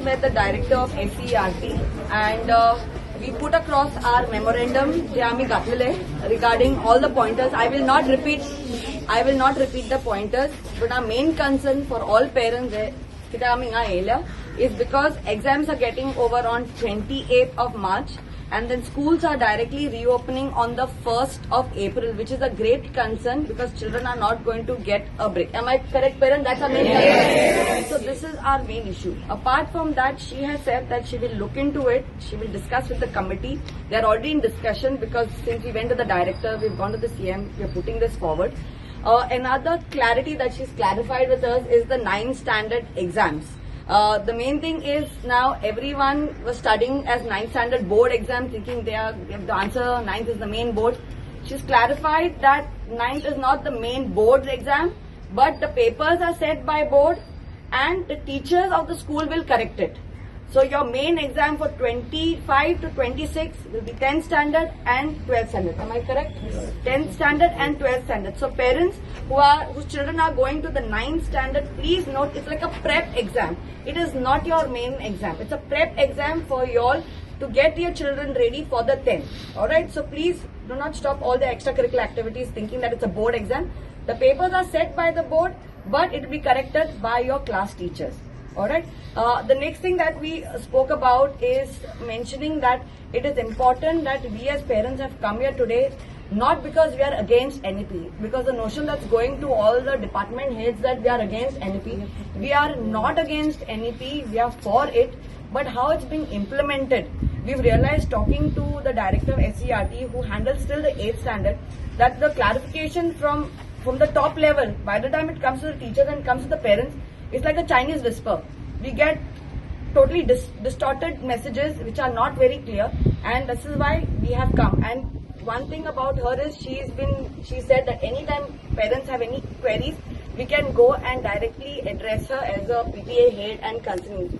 Met the director of SERT and we put across our memorandum regarding all the pointers. I will not repeat the pointers, but our main concern for all parents is because exams are getting over on 28th of March. And then schools are directly reopening on the 1st of April, which is a great concern because children are not going to get a break. Am I correct, parent? That's our main concern. So this is our main issue. Apart from that, she has said that she will look into it. She will discuss with the committee. They are already in discussion because since we went to the director, we've gone to the CM, we are putting this forward. Another clarity that she's clarified with us is the 9th standard exams. The main thing is now everyone was studying as 9th standard board exam thinking the answer 9th is the main board. She's clarified that 9th is not the main board exam, but the papers are set by board and the teachers of the school will correct it. So your main exam for 25 to 26 will be 10th standard and 12th standard. Am I correct? Yes. 10th standard and 12th standard. So parents whose children are going to the 9th standard, please note it's like a prep exam. It is not your main exam. It's a prep exam for you all to get your children ready for the 10th. Alright, so please do not stop all the extracurricular activities thinking that it's a board exam. The papers are set by the board, but it will be corrected by your class teachers. Alright. The next thing that we spoke about is mentioning that it is important that we as parents have come here today not because we are against NEP, because the notion that's going to all the department heads that we are against NEP. We are not against NEP, we are for it, but how it's being implemented. We've realized talking to the director of SERT who handles still the 8th standard that the clarification from the top level, by the time it comes to the teachers and comes to the parents, it's like a Chinese whisper. We get totally distorted messages which are not very clear, and this is why we have come. And one thing about her is she said that anytime parents have any queries, we can go and directly address her as a PTA head and concerning.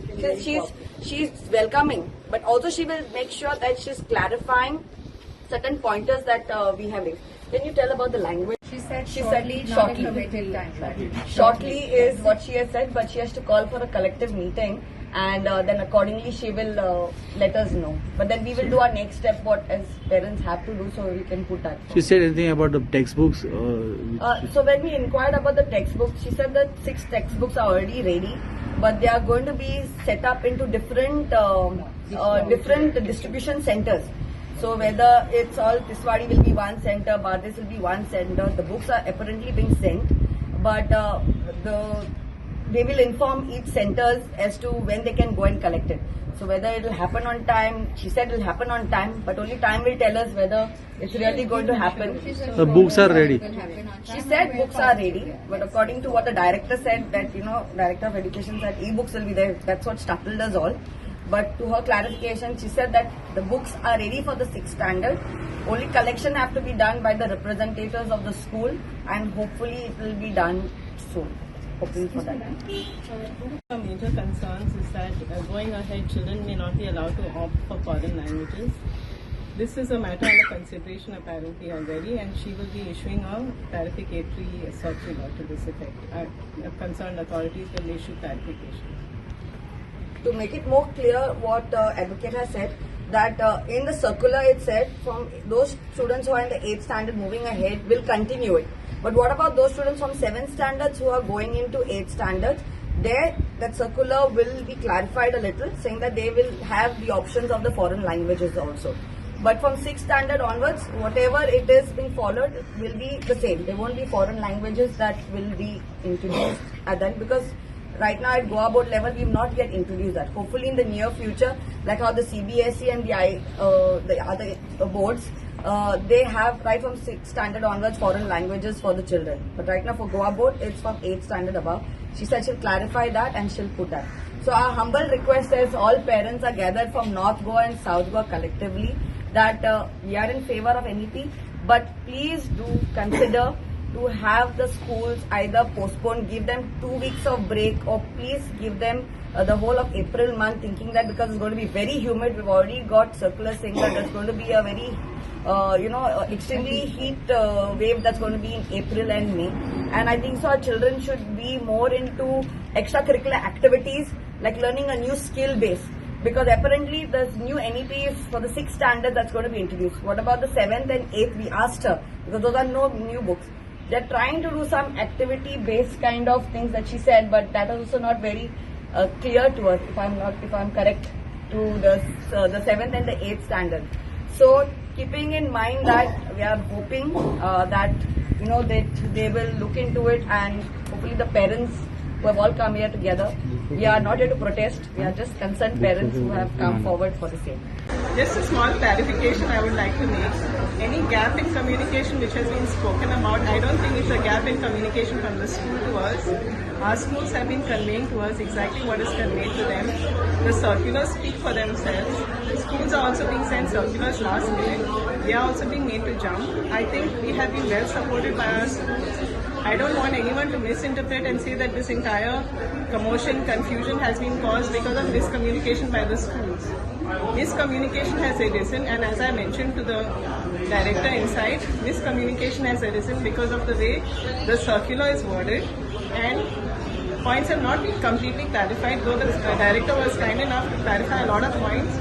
She's welcoming, but also she will make sure that she's clarifying certain pointers that we have raised. Can you tell about the language? She said shortly. Shortly is what she has said, but she has to call for a collective meeting and then accordingly she will let us know. But then we will do our next step, what as parents have to do, so we can put that. She said anything about the textbooks? So when we inquired about the textbooks, she said that 6 textbooks are already ready, but they are going to be set up into different distribution centers. So whether it's all Tiswadi will be one center, Bardez will be one center. The books are apparently being sent, but they will inform each centers as to when they can go and collect it. So whether it will happen on time, she said it will happen on time, but only time will tell us whether it's really going to happen. The books are ready. She said books are ready, but according to what the director said, that Director of Education said e-books will be there. That's what startled us all. But to her clarification, she said that the books are ready for the 6th standard. Only collection have to be done by the representatives of the school, and hopefully it will be done soon. Hoping for that. Our major concerns is that going ahead, children may not be allowed to opt for foreign languages. This is a matter under consideration apparently already, and she will be issuing a clarificatory circular to this effect. Concerned authorities will issue clarification. To make it more clear, what advocate has said, that in the circular it said from those students who are in the 8th standard moving ahead will continue it. But what about those students from 7th standards who are going into 8th standards? There, that circular will be clarified a little, saying that they will have the options of the foreign languages also. But from 6th standard onwards, whatever it is being followed will be the same. There won't be foreign languages that will be introduced at that, because right now at Goa board level, we have not yet introduced that. Hopefully in the near future, like how the CBSE and the other boards, they have right from 6th standard onwards foreign languages for the children. But right now for Goa board, it's from 8th standard above. She said she'll clarify that and she'll put that. So our humble request is all parents are gathered from North Goa and South Goa collectively that we are in favor of NEP, but please do consider to have the schools either postpone, give them 2 weeks of break, or please give them the whole of April month, thinking that because it's going to be very humid. We've already got circulars saying that there's going to be a very extremely heat wave that's going to be in April and May. And I think so our children should be more into extracurricular activities like learning a new skill base. Because apparently the new NEP is for the 6th standard that's going to be introduced. What about the 7th and 8th? We asked her, because those are no new books. They're trying to do some activity-based kind of things that she said, but that is also not very clear to us, if I'm correct, to the 7th and the 8th standard. So keeping in mind that, we are hoping that they will look into it, and hopefully the parents who have all come here together. We are not here to protest. We are just concerned parents who have come forward for the same. Just a small clarification I would like to make. Any gap in communication which has been spoken about, I don't think it's a gap in communication from the school to us. Our schools have been conveying to us exactly what is conveyed to them. The circulars speak for themselves. The schools are also being sent circulars last minute. They are also being made to jump. I think we have been well supported by our schools. I don't want anyone to misinterpret and say that this entire commotion, confusion has been caused because of miscommunication by the schools. Miscommunication has arisen, and as I mentioned to the director inside, miscommunication has arisen because of the way the circular is worded, and points have not been completely clarified, though the director was kind enough to clarify a lot of points.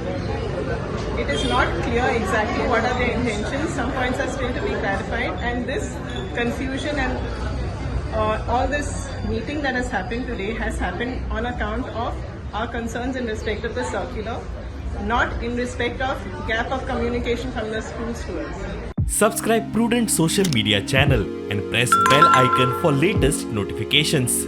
It is not clear exactly what are their intentions. Some points are still to be clarified, and this confusion and all this meeting that has happened today has happened on account of our concerns in respect of the circular, not in respect of gap of communication from the schools to us. Subscribe Prudent social media channel and press bell icon for latest notifications.